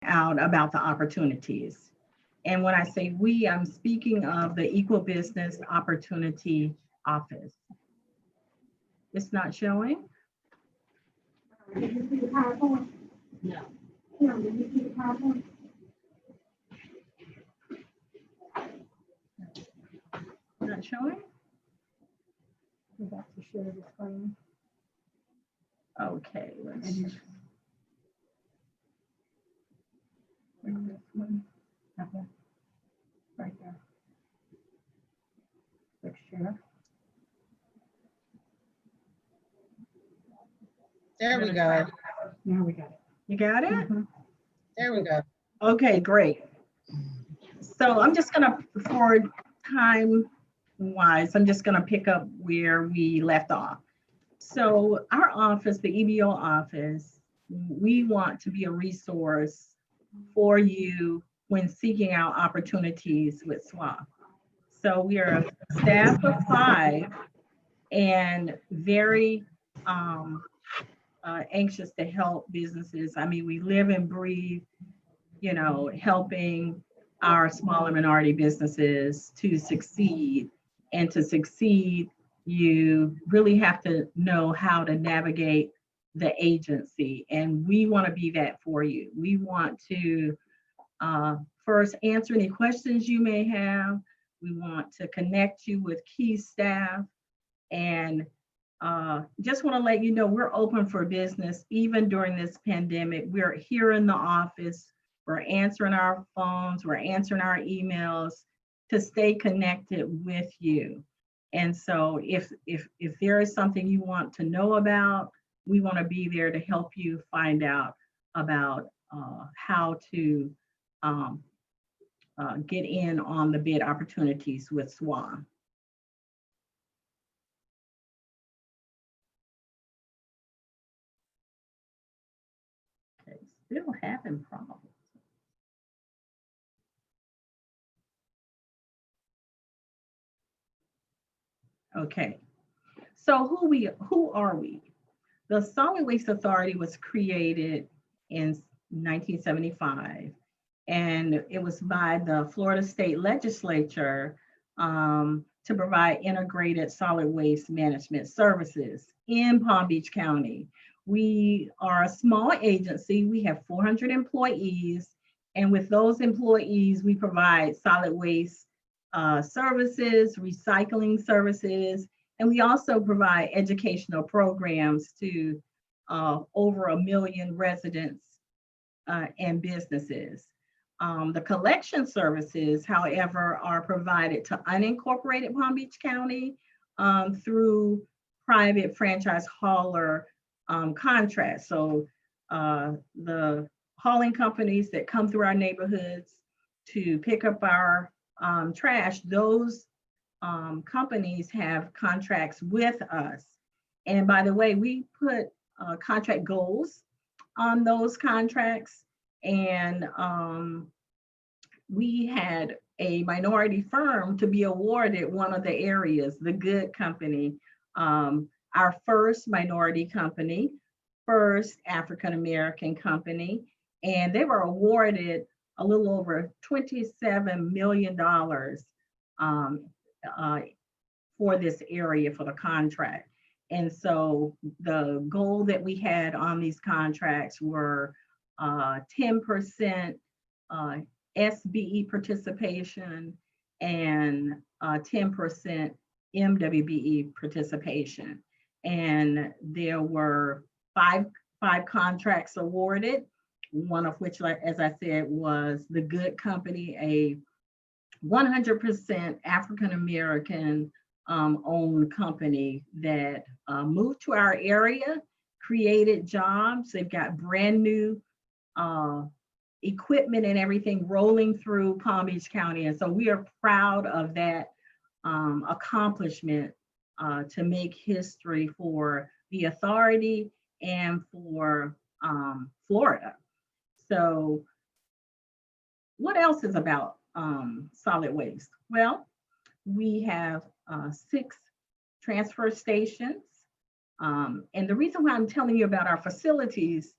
out about the opportunities. And when I say we, I'm speaking of the Equal Business Opportunity Office. It's not showing? Did you see the PowerPoint? No. Kim, did you see the PowerPoint? Not showing? We have to share the screen. Okay, let's. Bring this one. Okay. Right there. Click share. There we go. Now we got it. You got it? Mhm. There we go. Okay, great. So I'm just gonna, for time wise, I'm just gonna pick up where we left off. So our office, the EBO office, we want to be a resource for you when seeking out opportunities with SWA. So we are a staff of 5 and very anxious to help businesses. I mean, we live and breathe, you know, helping our smaller minority businesses to succeed. And to succeed, you really have to know how to navigate the agency. And we want to be that for you. We want to first answer any questions you may have. We want to connect you with key staff, and just want to let you know we're open for business even during this pandemic. We're here in the office. We're answering our phones. We're answering our emails to stay connected with you. And so if there is something you want to know about, we want to be there to help you find out about how to get in on the bid opportunities with SWA. Okay, still having problems. Okay, so who are we? The Solid Waste Authority was created in 1975, and it was by the Florida State Legislature to provide integrated solid waste management services in Palm Beach County. We are a small agency. We have 400 employees, and with those employees, we provide solid waste services, recycling services, and we also provide educational programs to over 1 million residents and businesses. The collection services, however, are provided to unincorporated Palm Beach County through private franchise hauler contracts. So the hauling companies that come through our neighborhoods to pick up our trash, those companies have contracts with us. And by the way, we put contract goals on those contracts, and we had a minority firm to be awarded one of the areas, the Good Company, our first minority company, first African American company, and they were awarded a little over $27 million for this area for the contract. And so the goal that we had on these contracts were 10% SBE participation and 10% MWBE participation. And there were five contracts awarded, one of which, like, as I said, was the Good Company, a 100% African American owned company that moved to our area, created jobs. They've got brand new equipment and everything rolling through Palm Beach County. And so we are proud of that accomplishment to make history for the authority and for Florida. So what else is about solid waste? Well, we have 6 transfer stations. And the reason why I'm telling you about our facilities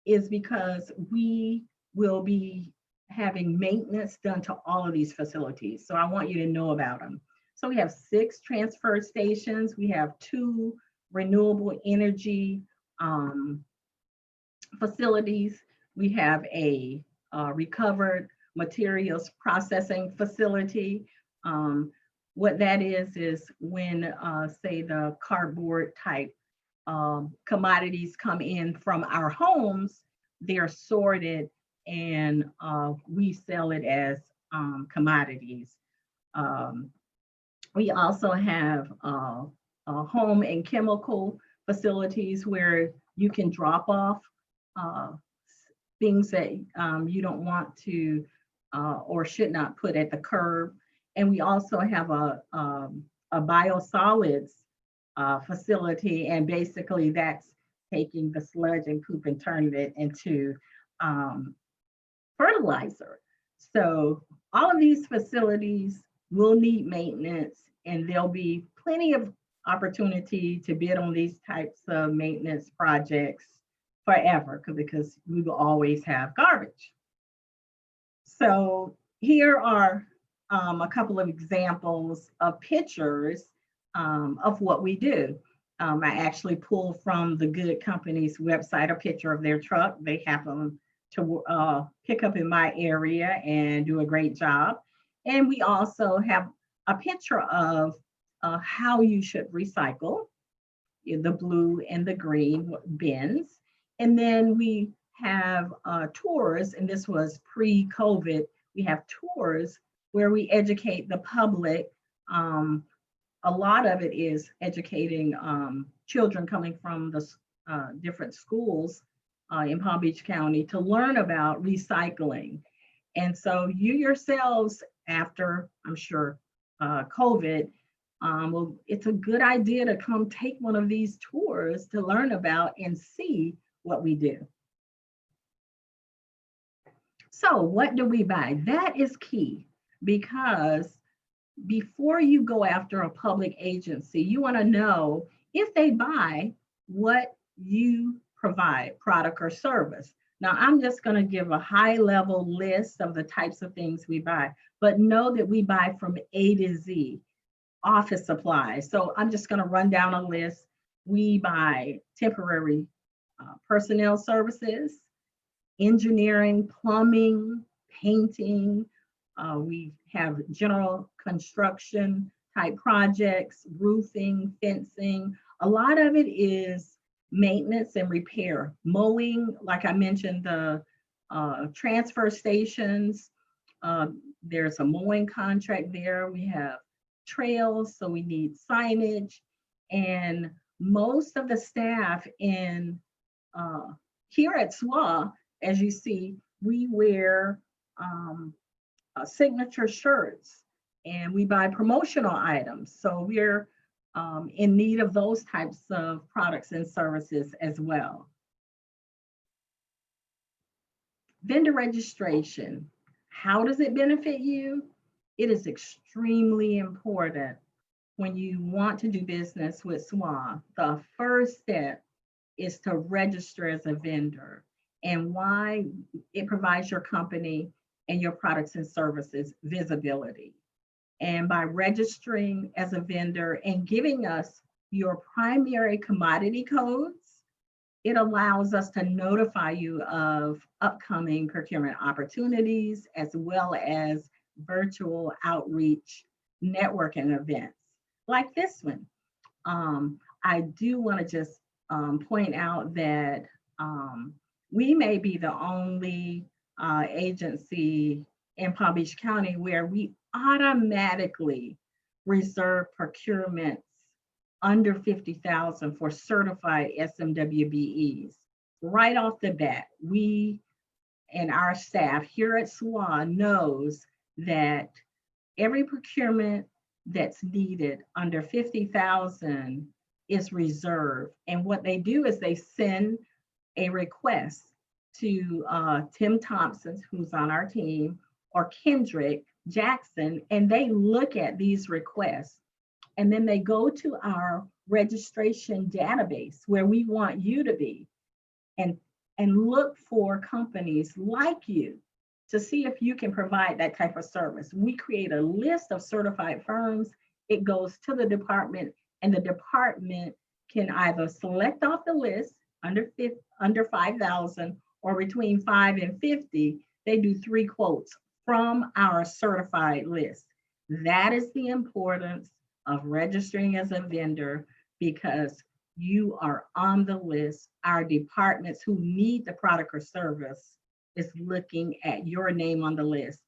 is because we will be having maintenance done to all of these facilities. So I want you to know about them. So we have 6 transfer stations. We have 2 renewable energy facilities. We have a recovered materials processing facility. What that is when, say, the cardboard type commodities come in from our homes, they're sorted and we sell it as commodities. We also have home and chemical facilities where you can drop off things that you don't want to or should not put at the curb. And we also have a biosolids facility, and basically that's taking the sludge and poop and turning it into fertilizer. So all of these facilities will need maintenance, and there'll be plenty of opportunity to bid on these types of maintenance projects forever, because we will always have garbage. So here are a couple of examples of pictures of what we do. I actually pulled from the Good Company's website a picture of their truck. They have them to pick up in my area and do a great job. And we also have a picture of how you should recycle, the blue and the green bins. And then we have tours, and this was pre-COVID. We have tours where we educate the public. A lot of it is educating children coming from the different schools in Palm Beach County to learn about recycling. And so you yourselves, after, I'm sure, COVID, well, it's a good idea to come take one of these tours to learn about and see what we do. So what do we buy? That is key, because before you go after a public agency, you want to know if they buy what you provide, product or service. Now, I'm just going to give a high-level list of the types of things we buy, but know that we buy from A to Z. Office supplies. So I'm just going to run down a list. We buy temporary personnel services, engineering, plumbing, painting. We have general construction type projects, roofing, fencing. A lot of it is maintenance and repair. Mowing, like I mentioned, the transfer stations. There's a mowing contract there. We have trails, so we need signage. And most of the staff in here at SWA, as you see, we wear signature shirts, and we buy promotional items. So we're in need of those types of products and services as well. Vendor registration. How does it benefit you? It is extremely important when you want to do business with SWA. The first step is to register as a vendor, and why it provides your company and your products and services visibility. And by registering as a vendor and giving us your primary commodity codes, it allows us to notify you of upcoming procurement opportunities, as well as virtual outreach networking events like this one. I do want to just point out that we may be the only agency in Palm Beach County where we automatically reserve procurements under 50,000 for certified SMWBEs. Right off the bat, we and our staff here at SWA knows that every procurement that's needed under 50,000 is reserved. And what they do is they send a request to Tim Thompson, who's on our team, or Kendrick Jackson, and they look at these requests. And then they go to our registration database where we want you to be. And and look for companies like you to see if you can provide that type of service. We create a list of certified firms. It goes to the department, and the department can either select off the list under 5,000 or between 5 and 50. They do 3 quotes from our certified list. That is the importance of registering as a vendor, because you are on the list. Our departments who need the product or service is looking at your name on the list.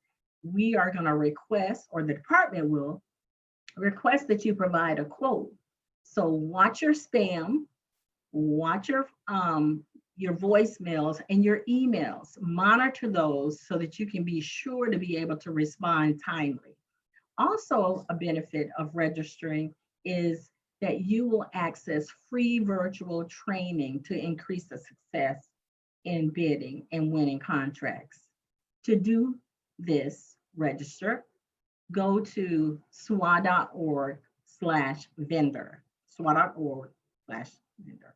We are going to request, or the department will request, that you provide a quote. So watch your spam, watch your voicemails and your emails. Monitor those so that you can be sure to be able to respond timely. Also, a benefit of registering is that you will access free virtual training to increase the success in bidding and winning contracts. To do this, register, go to swa.org/vendor, swa.org/vendor.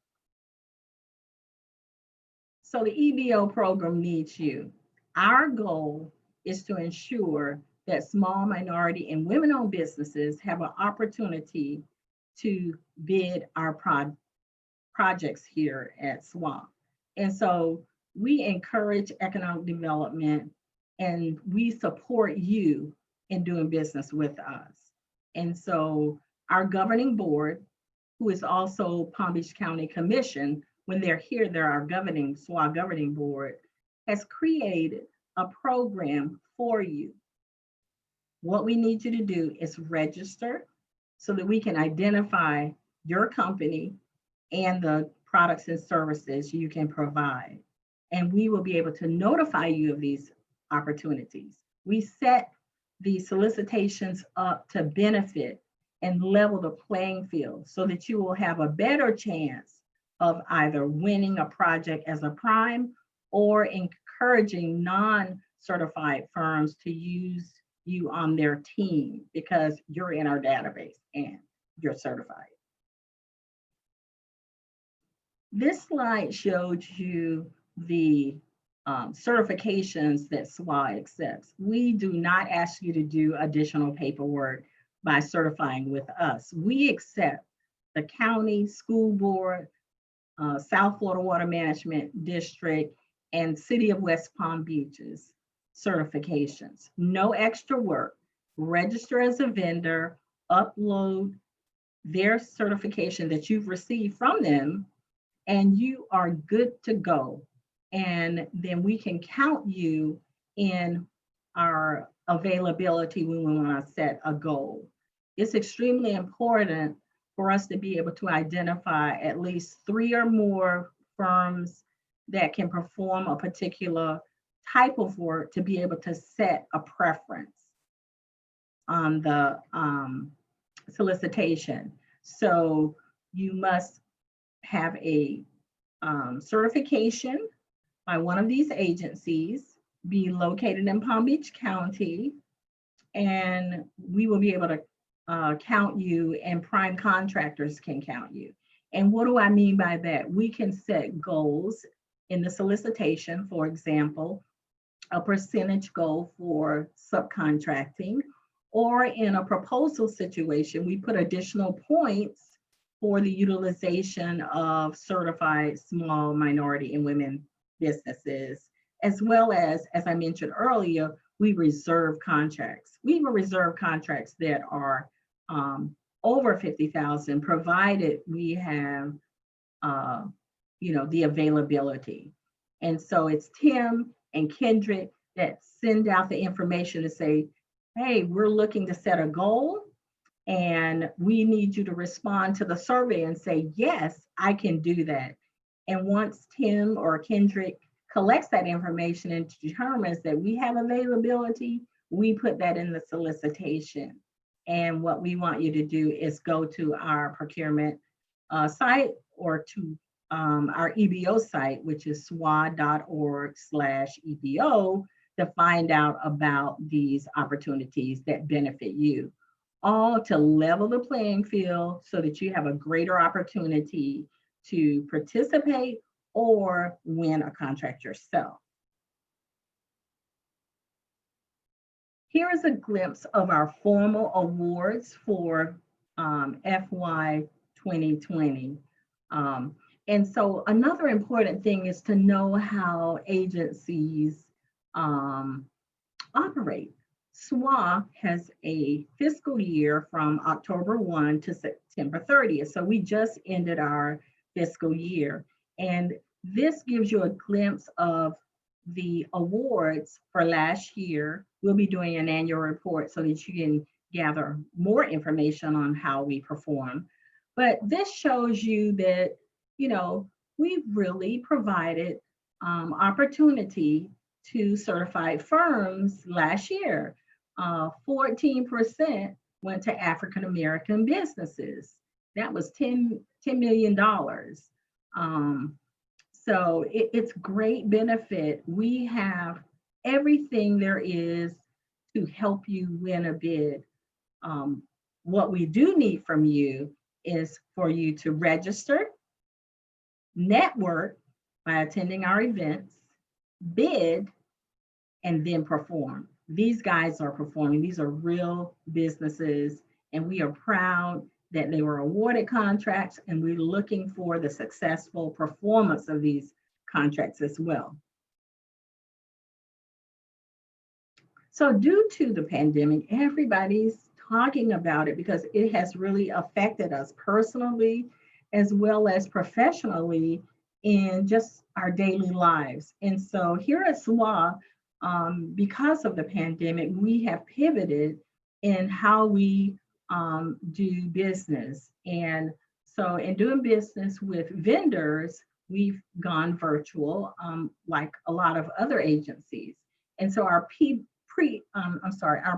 So the EBO program needs you. Our goal is to ensure that small, minority, and women-owned businesses have an opportunity to bid our projects here at SWA. And so we encourage economic development, and we support you in doing business with us. And so our governing board, who is also Palm Beach County Commission, when they're here, they're our SWA governing board, has created a program for you. What we need you to do is register so that we can identify your company and the products and services you can provide. And we will be able to notify you of these opportunities. We set the solicitations up to benefit and level the playing field so that you will have a better chance of either winning a project as a prime or encouraging non-certified firms to use you on their team because you're in our database and you're certified. This slide shows you the certifications that SWA accepts. We do not ask you to do additional paperwork by certifying with us. We accept the county, school board, South Florida Water Management District, and City of West Palm Beach's certifications. No extra work. Register as a vendor, upload their certification that you've received from them, and you are good to go. And then we can count you in our availability when we want to set a goal. It's extremely important for us to be able to identify at least 3 or more firms that can perform a particular type of work to be able to set a preference on the solicitation. So you must have a certification by one of these agencies, be located in Palm Beach County, and we will be able to count you, and prime contractors can count you. And what do I mean by that? We can set goals in the solicitation, for example, a percentage goal for subcontracting, or in a proposal situation, we put additional points for the utilization of certified small, minority, and women businesses, as well as I mentioned earlier, we reserve contracts. We will reserve contracts that are over 50,000, provided we have, the availability. And so it's Tim and Kendrick that send out the information to say, hey, we're looking to set a goal, and we need you to respond to the survey and say, yes, I can do that. And once Tim or Kendrick collects that information and determines that we have availability, we put that in the solicitation. And what we want you to do is go to our procurement site or to our EBO site, which is swa.org/EBO, to find out about these opportunities that benefit you, all to level the playing field so that you have a greater opportunity to participate or win a contract yourself. Here is a glimpse of our formal awards for FY 2020. And so another important thing is to know how agencies operate. SWA has a fiscal year from October 1 to September 30th. So we just ended our fiscal year. And this gives you a glimpse of the awards for last year. We'll be doing an annual report so that you can gather more information on how we perform. But this shows you that, you know, we've really provided opportunity to certified firms last year. 14% went to African American businesses. That was $10 million. So it's great benefit. We have everything there is to help you win a bid. What we do need from you is for you to register, network by attending our events, bid, and then perform. These guys are performing. These are real businesses, and we are proud that they were awarded contracts, and we're looking for the successful performance of these contracts as well. So due to the pandemic, everybody's talking about it because it has really affected us personally as well as professionally in just our daily lives. And so here at SWA, because of the pandemic, we have pivoted in how we do business. And so in doing business with vendors, we've gone virtual, like a lot of other agencies. And so our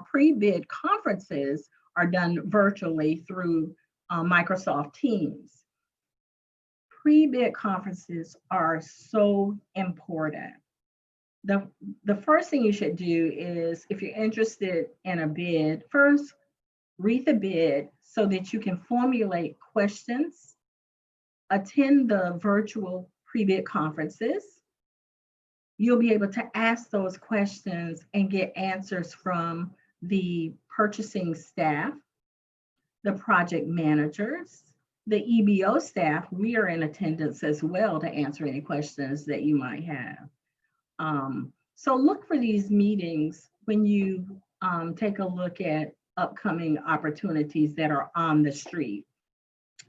pre-bid conferences are done virtually through Microsoft Teams. Pre-bid conferences are so important. The first thing you should do is, if you're interested in a bid, first read the bid so that you can formulate questions, attend the virtual pre-bid conferences. You'll be able to ask those questions and get answers from the purchasing staff, the project managers, the EBO staff. We are in attendance as well to answer any questions that you might have. So look for these meetings when you take a look at upcoming opportunities that are on the street.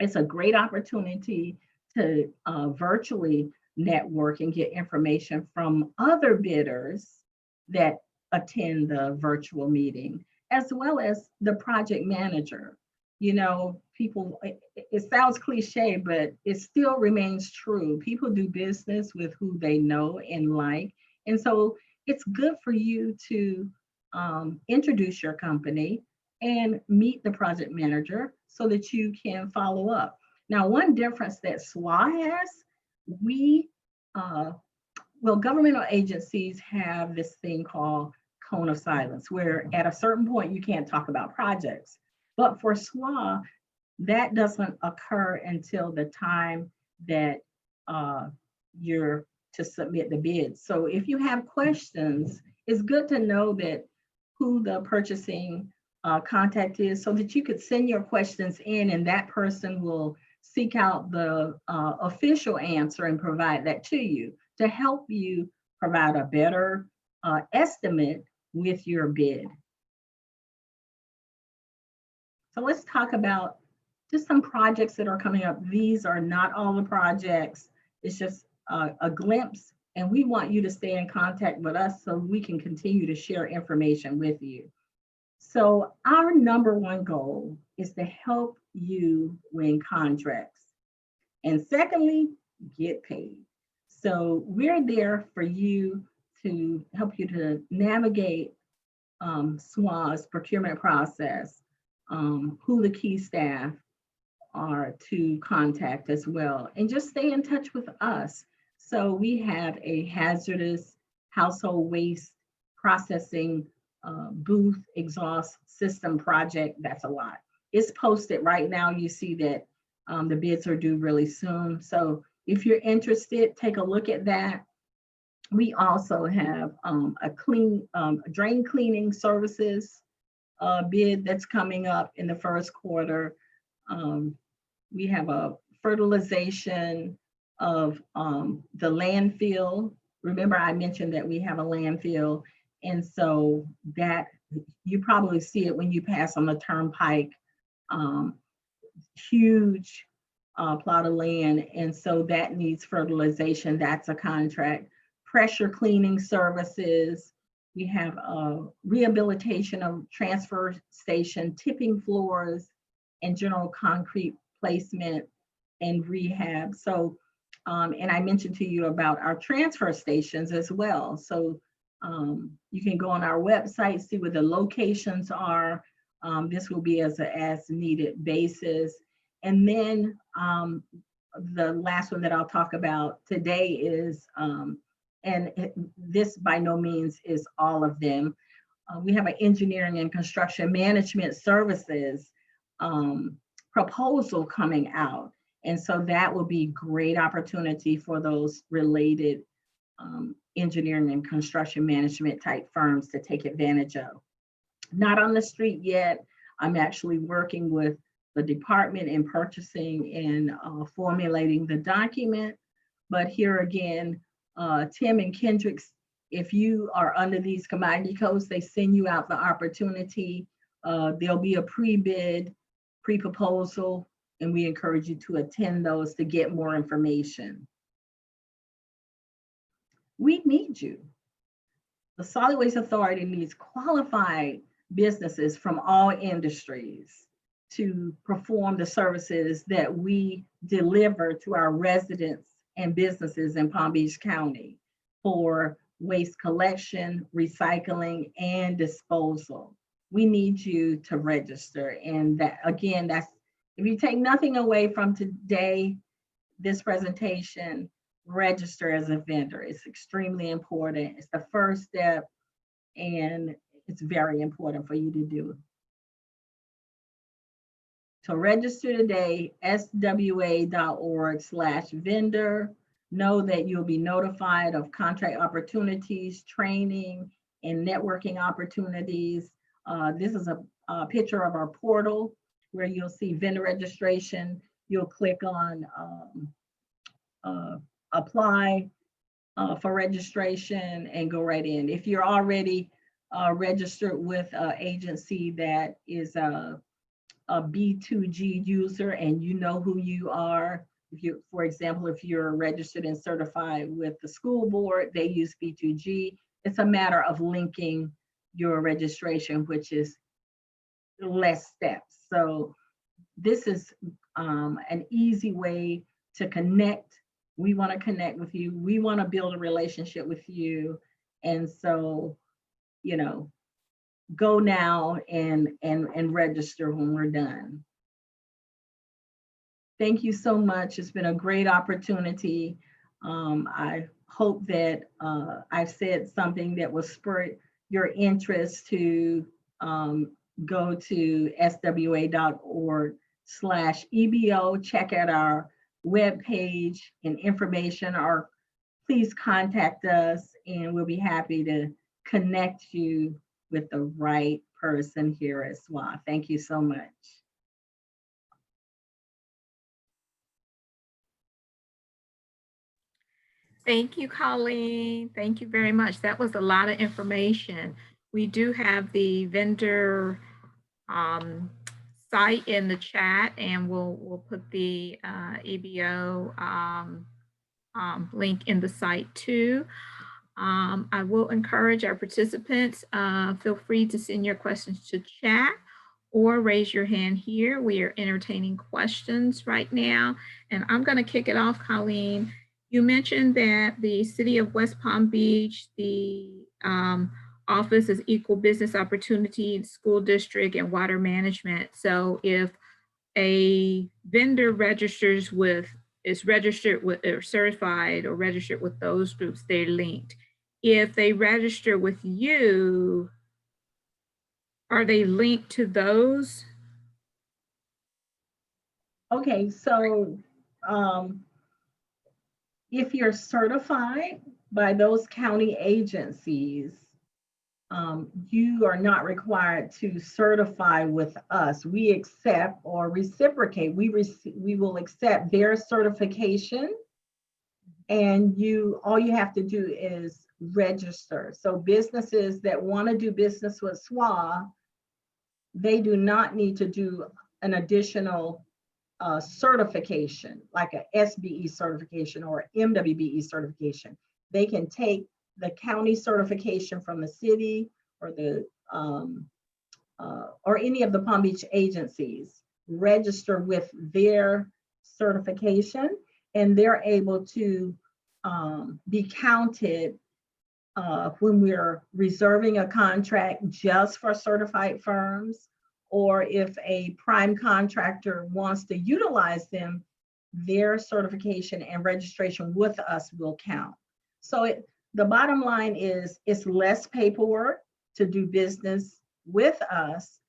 It's a great opportunity to virtually network and get information from other bidders that attend the virtual meeting, as well as the project manager. You know, people, it sounds cliche, but it still remains true. People do business with who they know and like. And so it's good for you to introduce your company and meet the project manager so that you can follow up. Now, one difference that SWA has, governmental agencies have this thing called cone of silence, where at a certain point you can't talk about projects. But for SWA, that doesn't occur until the time that you're to submit the bid. So if you have questions, it's good to know that who the purchasing contact is so that you could send your questions in and that person will seek out the official answer and provide that to you to help you provide a better estimate with your bid. So let's talk about just some projects that are coming up. These are not all the projects. It's just a glimpse, and we want you to stay in contact with us so we can continue to share information with you. So our number one goal is to help you win contracts. And secondly, get paid. So we're there for you to help you to navigate SWA's procurement process, who the key staff are to contact as well, and just stay in touch with us. So we have a hazardous household waste processing booth exhaust system project. That's a lot. It's posted right now. You see that the bids are due really soon. So if you're interested, take a look at that. We also have a drain cleaning services bid that's coming up in the first quarter. We have a fertilization of the landfill. Remember, I mentioned that we have a landfill, and so that you probably see it when you pass on the turnpike. Huge plot of land, and so that needs fertilization. That's a contract. Pressure cleaning services. We have rehabilitation of transfer station, tipping floors, and general concrete placement and rehab. So, and I mentioned to you about our transfer stations as well. So you can go on our website, see where the locations are. This will be as needed basis. And then the last one that I'll talk about today is, and this by no means is all of them. We have an engineering and construction management services proposal coming out. And so that will be great opportunity for those related engineering and construction management type firms to take advantage of. Not on the street yet. I'm actually working with the department in purchasing and formulating the document. But here again, Tim and Kendricks, if you are under these commodity codes, they send you out the opportunity. There'll be a pre-bid, pre-proposal, and we encourage you to attend those to get more information. We need you. The Solid Waste Authority needs qualified businesses from all industries to perform the services that we deliver to our residents and businesses in Palm Beach County for waste collection, recycling, and disposal. We need you to register. And that, again, that's, if you take nothing away from today, this presentation, register as a vendor. It's extremely important. It's the first step, and it's very important for you to do. So register today, swa.org/vendor. Know that you'll be notified of contract opportunities, training, and networking opportunities. This is a picture of our portal where you'll see vendor registration. You'll click on apply for registration and go right in. If you're already registered with an agency that is a B2G user and you know who you are, if you, for example, if you're registered and certified with the school board, they use B2G. It's a matter of linking your registration, which is less steps. So this is an easy way to connect. We want to connect with you. We want to build a relationship with you. And so, you know, go now and register when we're done. Thank you so much. It's been a great opportunity. I hope that I've said something that will spur your interest to go to swa.org/EBO, check out our webpage and information, or please contact us and we'll be happy to connect you with the right person here as well. Thank you so much. Thank you, Colleen. Thank you very much. That was a lot of information. We do have the vendor site in the chat, and we'll put the EBO link in the site too. I will encourage our participants, feel free to send your questions to chat or raise your hand here. We are entertaining questions right now, and I'm going to kick it off, Colleen. You mentioned that the City of West Palm Beach, the Office of Equal Business Opportunity, School District, and Water Management. So if a vendor registers with, is registered with or certified or registered with those groups, they're linked. If they register with you, are they linked to those? Okay, so If you're certified by those county agencies, you are not required to certify with us. We accept or reciprocate. We will accept their certification, and all you have to do is register. So businesses that want to do business with SWA, they do not need to do an additional certification, like a SBE certification or MWBE certification. They can take the county certification from the city or or any of the Palm Beach agencies, register with their certification, and they're able to be counted when we're reserving a contract just for certified firms, or if a prime contractor wants to utilize them, their certification and registration with us will count. So the bottom line is it's less paperwork to do business with us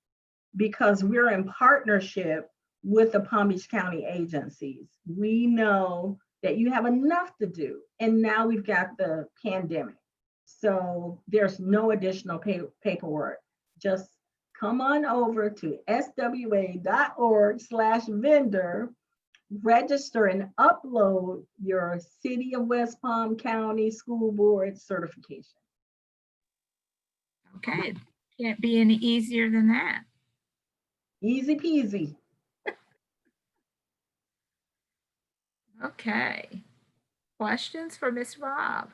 because we're in partnership with the Palm Beach County agencies. We know that you have enough to do, and now we've got the pandemic. So there's no additional paperwork. Just come on over to swa.org/vendor, register and upload your City of West Palm County School Board certification. Okay, can't be any easier than that. Easy peasy. Okay, questions for Ms. Robb?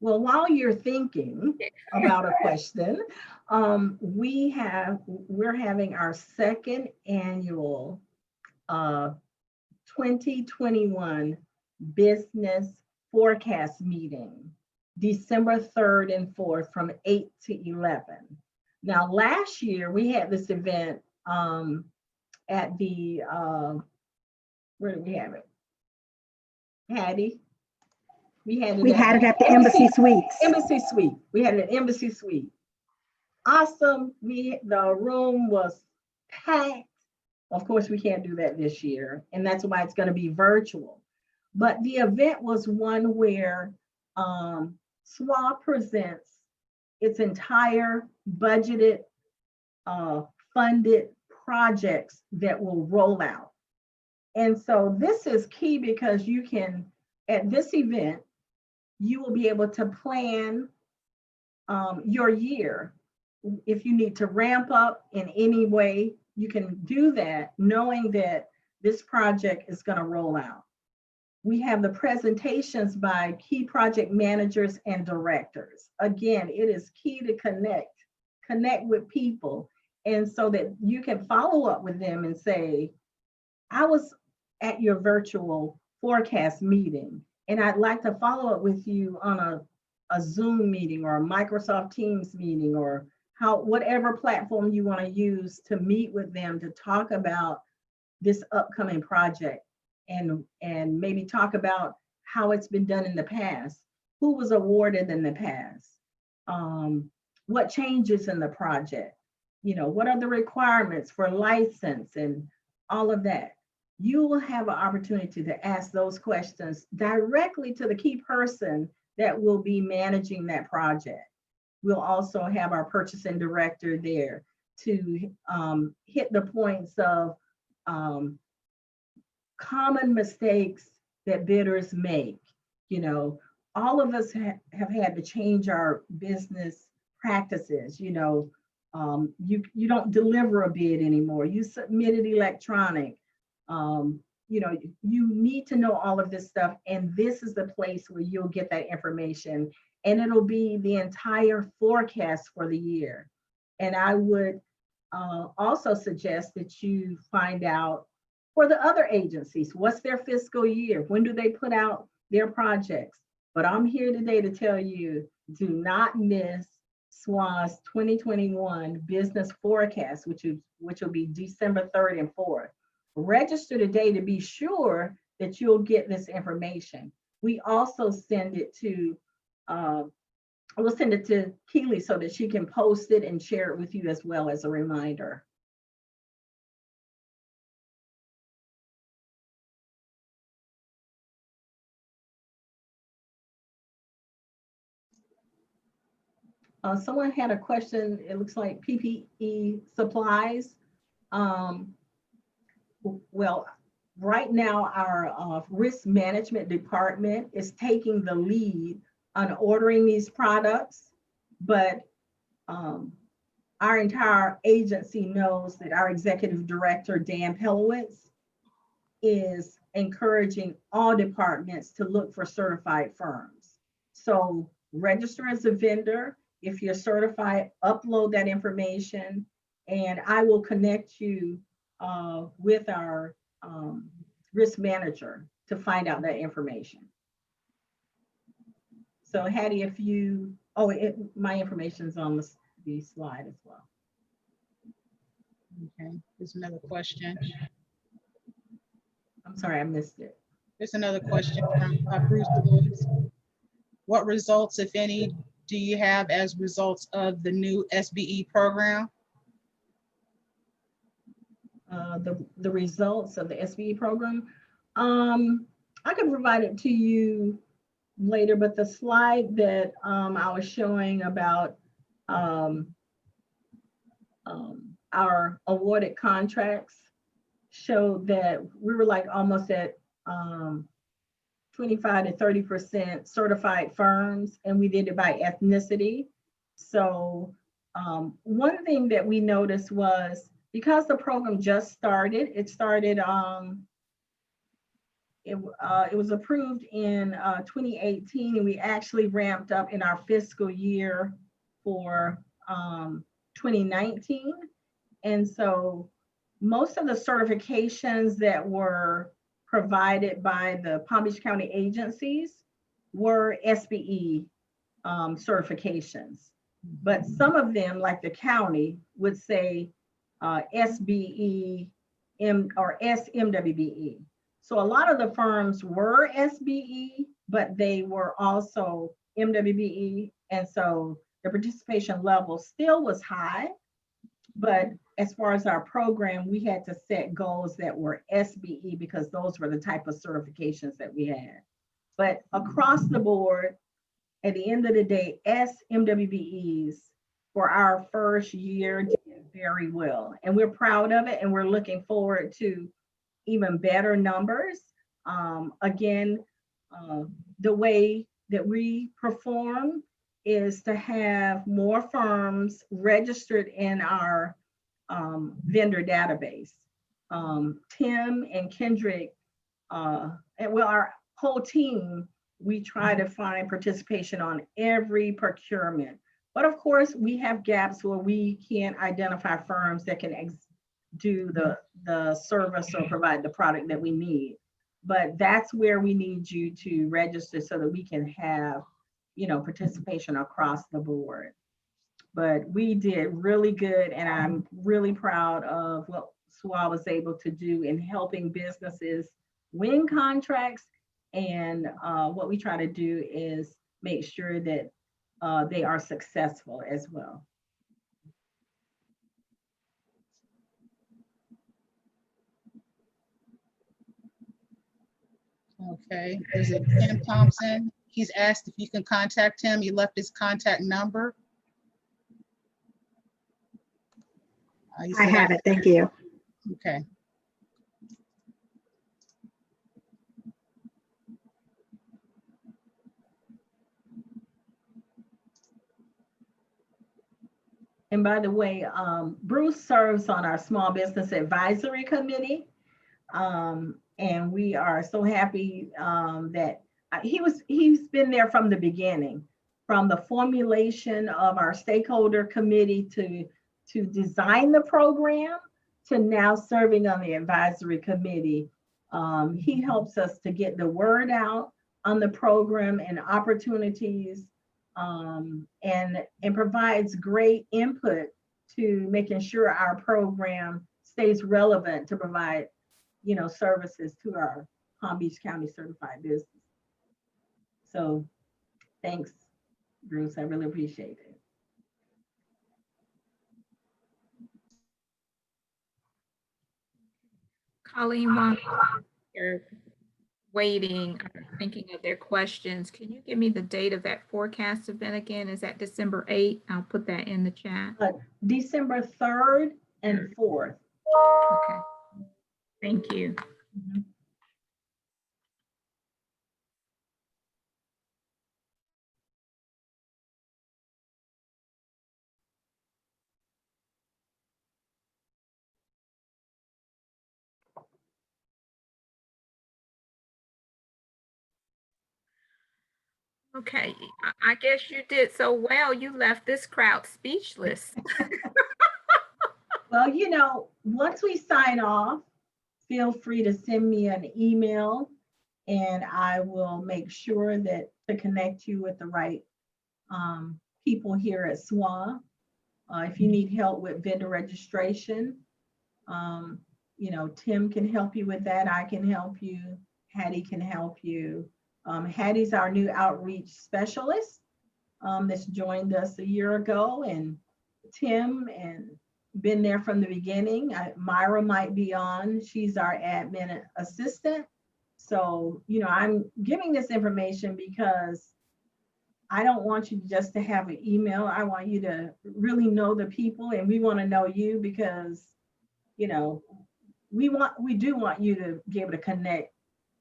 Well, while you're thinking about a question, we're having our second annual 2021 business forecast meeting, December 3rd and 4th from 8 to 11. Now, last year we had this event at the, where did we have it? Hattie? We had it at the Embassy Suites. Embassy Suite. We had it at Embassy Suite. Awesome. The room was packed. Of course, we can't do that this year, and that's why it's going to be virtual. But the event was one where SWA presents its entire budgeted, funded projects that will roll out. And so this is key because you can, at this event, you will be able to plan your year. If you need to ramp up in any way, you can do that knowing that this project is going to roll out. We have the presentations by key project managers and directors. Again, it is key to connect with people, and so that you can follow up with them and say, I was at your virtual forecast meeting, and I'd like to follow up with you on a Zoom meeting or a Microsoft Teams meeting, or whatever platform you want to use to meet with them to talk about this upcoming project, and maybe talk about how it's been done in the past, who was awarded in the past, what changes in the project, what are the requirements for license and all of that. You will have an opportunity to ask those questions directly to the key person that will be managing that project. We'll also have our purchasing director there to hit the points of common mistakes that bidders make. All of us have had to change our business practices. You don't deliver a bid anymore. You submit it electronic. You need to know all of this stuff, and this is the place where you'll get that information, and it'll be the entire forecast for the year. And I would also suggest that you find out for the other agencies, what's their fiscal year? When do they put out their projects? But I'm here today to tell you, do not miss SWA's 2021 business forecast, which will be December 3rd and 4th. Register today to be sure that you'll get this information. We also send it to I will send it to Keely so that she can post it and share it with you as well as a reminder. Someone had a question. It looks like PPE supplies. Um, well, right now our risk management department is taking the lead on ordering these products, but our entire agency knows that our executive director, Dan Pelowitz, is encouraging all departments to look for certified firms. So register as a vendor. If you're certified, upload that information, and I will connect you with our risk manager to find out that information. So Hattie, if you, my information's on the slide as well. Okay, there's another question. I'm sorry, I missed it. There's another question from Bruce Lewis. What results, if any, do you have as results of the new SBE program? The results of the SBE program. I can provide it to you later, but the slide that I was showing about our awarded contracts showed that we were like almost at 25 to 30% certified firms, and we did it by ethnicity. So one thing that we noticed was because the program just started, it was approved in 2018, and we actually ramped up in our fiscal year for 2019. And so most of the certifications that were provided by the Palm Beach County agencies were SBE certifications. But some of them, like the county, would say SBE or SMWBE. So a lot of the firms were SBE, but they were also MWBE. And so the participation level still was high. But as far as our program, we had to set goals that were SBE because those were the type of certifications that we had. But across the board, at the end of the day, SMWBEs for our first year did very well. And we're proud of it, and we're looking forward to even better numbers. Again, the way that we perform is to have more firms registered in our vendor database. Tim and Kendrick, our whole team, we try to find participation on every procurement. But of course, we have gaps where we can't identify firms that can do the service or provide the product that we need. But that's where we need you to register so that we can have, participation across the board. But we did really good, and I'm really proud of what SWA was able to do in helping businesses win contracts. And what we try to do is make sure that they are successful as well. Okay, is it Tim Thompson? He's asked if you can contact him. He left his contact number. I have it, thank you. Okay. And by the way, Bruce serves on our Small Business Advisory Committee. And we are so happy that he's been there from the beginning, from the formulation of our stakeholder committee to design the program to now serving on the advisory committee. He helps us to get the word out on the program and opportunities, and provides great input to making sure our program stays relevant to provide services to our Palm Beach County certified business. So thanks. Bruce. I really appreciate it. Colleen, while you're waiting, or thinking of their questions, can you give me the date of that forecast event again? Is that December 8th? I'll put that in the chat. December 3rd and 4th. Okay. Thank you. Mhm. Okay, I guess you did so well. You left this crowd speechless. Well, you know, once we sign off, feel free to send me an email and I will make sure that to connect you with the right people here at SWA. If you need help with vendor registration, you know, Tim can help you with that. I can help you. Hattie can help you. Hattie's our new outreach specialist that's joined us a year ago, and Tim and been there from the beginning. Myra might be on. She's our admin assistant. So, you know, I'm giving this information because I don't want you just to have an email. I want you to really know the people, and we want to know you because, you know, we do want you to be able to connect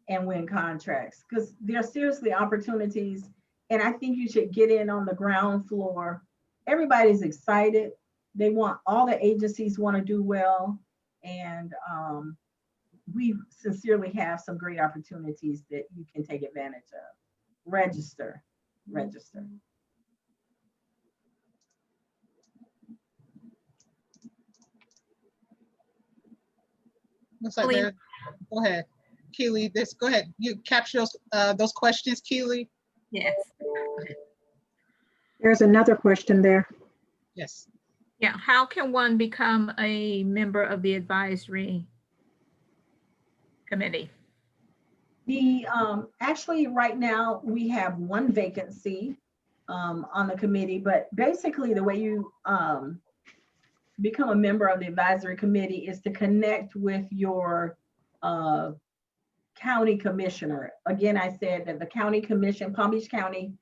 and win contracts because there are seriously opportunities. And I think you should get in on the ground floor. Everybody's excited. They want, all the agencies want to do well. And we sincerely have some great opportunities that you can take advantage of. Register. Looks like Colleen. there, go ahead. Keely, go ahead. You capture those questions, Keely? Yes. There's another question there. Yes. Yeah, how can one become a member of the advisory committee? The actually right now we have one vacancy on the committee, but basically the way you become a member of the advisory committee is to connect with your county commissioner. Again, I said that the county commission, Palm Beach County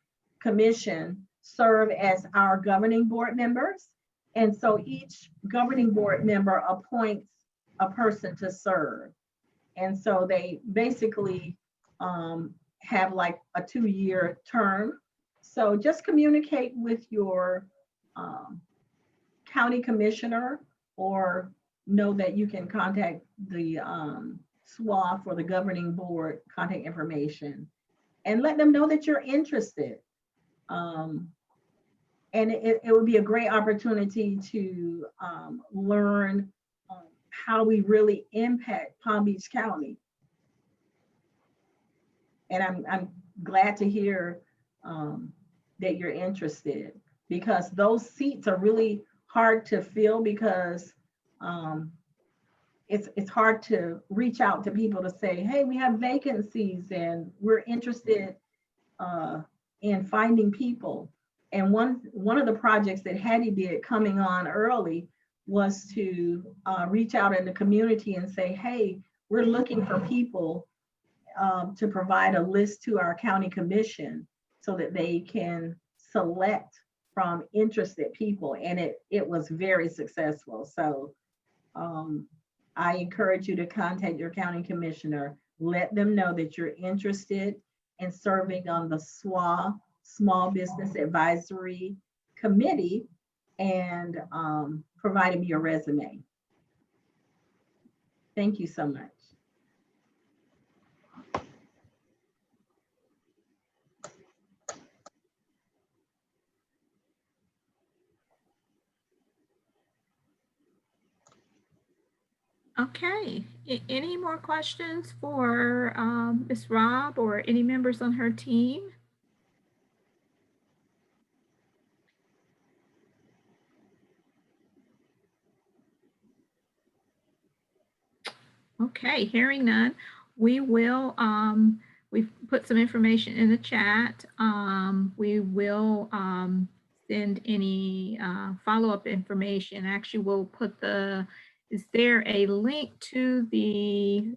Commission, serve as our governing board members. And so each governing board member appoints a person to serve. And so they basically have like a 2-year term. So just communicate with your county commissioner, or know that you can contact the SWA for the governing board contact information, and let them know that you're interested. And it would be a great opportunity to learn how we really impact Palm Beach County. And I'm glad to hear that you're interested, because those seats are really hard to fill, because it's hard to reach out to people to say, hey, we have vacancies and we're interested in finding people. And one of the projects that Hattie did coming on early was to reach out in the community and say, hey, we're looking for people to provide a list to our county commission so that they can select from interested people. And it was very successful. So I encourage you to contact your county commissioner, let them know that you're interested in serving on the SWA, Small Business Advisory Committee, and providing me your resume. Thank you so much. Okay, any more questions for Ms. Robb or any members on her team? Okay, hearing none, we will we've put some information in the chat. We will send any follow-up information. Actually, we'll put is there a link to the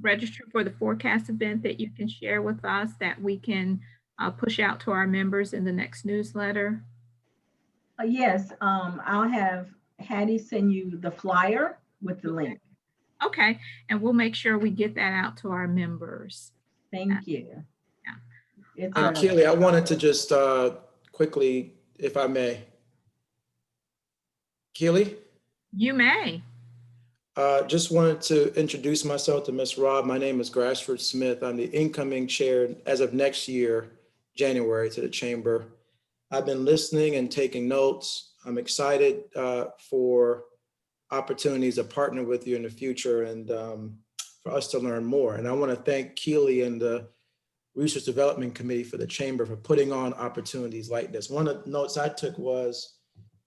register for the forecast event that you can share with us that we can push out to our members in the next newsletter? Yes, I'll have Hattie send you the flyer with the link. Okay, and we'll make sure we get that out to our members. Thank you. Yeah. It's And Keely, I wanted to just quickly, if I may. Keely? You may. Just wanted to introduce myself to Ms. Robb. My name is Grashford Smith. I'm the incoming chair as of next year, January, to the chamber. I've been listening and taking notes. I'm excited for opportunities to partner with you in the future and for us to learn more. And I want to thank Keely and the Research Development Committee for the chamber for putting on opportunities like this. One of the notes I took was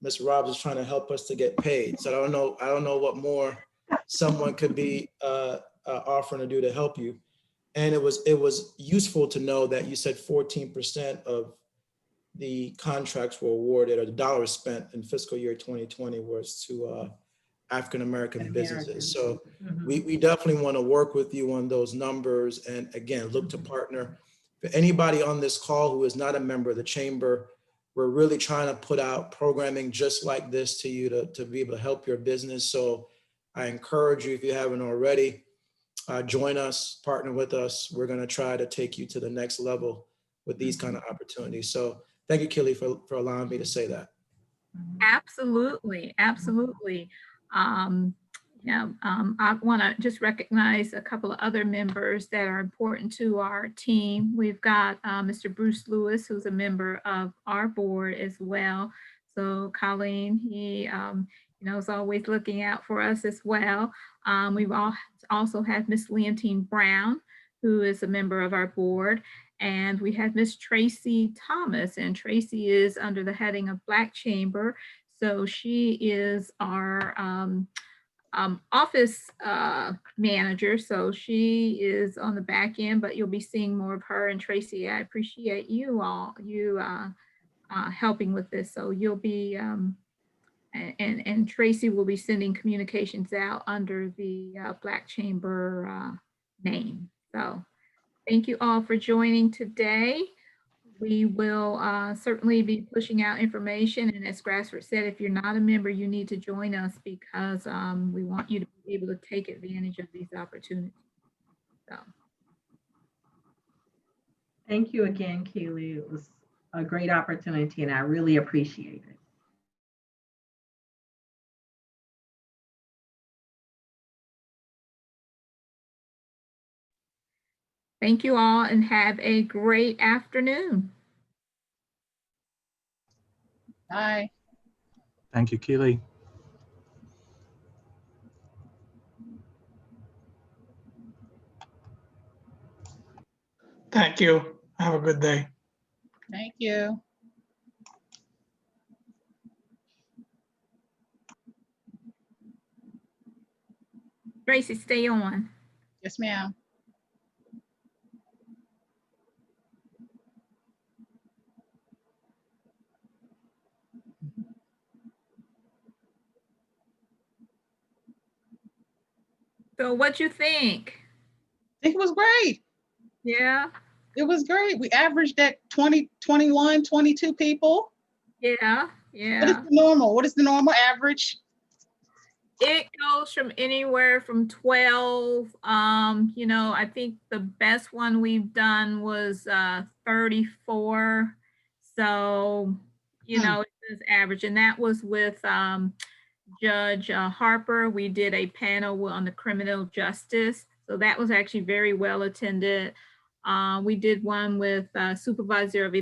Ms. Robbs is trying to help us to get paid. So I don't know what more someone could be offering to do to help you. And it was useful to know that you said 14% of the contracts were awarded or the dollars spent in fiscal year 2020 was to African-American businesses. So we definitely want to work with you on those numbers and again, look to partner. For anybody on this call who is not a member of the chamber, we're really trying to put out programming just like this to you to be able to help your business. So I encourage you, if you haven't already, join us, partner with us. We're going to try to take you to the next level with these kind of opportunities. So thank you, Keely, for allowing me to say that. Absolutely, absolutely. I want to just recognize a couple of other members that are important to our team. We've got Mr. Bruce Lewis, who's a member of our board as well. So Colleen, he is always looking out for us as well. We've also had Miss Leontine Brown, who is a member of our board. And we have Miss Tracy Thomas, and Tracy is under the heading of Black Chamber. So she is our office manager. So she is on the back end, but you'll be seeing more of her. And Tracy, I appreciate you helping with this. So you'll be, and Tracy will be sending communications out under the Black Chamber name. So thank you all for joining today. We will certainly be pushing out information. And as Grashford said, if you're not a member, you need to join us because we want you to be able to take advantage of these opportunities. So. Thank you again, Keely. It was a great opportunity and I really appreciate it. Thank you all and have a great afternoon. Bye. Thank you, Keely. Thank you. Have a good day. Thank you. Tracy, stay on. Yes, ma'am. So what'd you think? I think it was great. Yeah. It was great. We averaged at 20, 21, 22 people. Yeah. What is the normal? What is the normal average? It goes from anywhere from 12. I think the best one we've done was 34. So, it's average. And that was with Judge Harper. We did a panel on the criminal justice. So that was actually very well attended. We did one with Supervisor of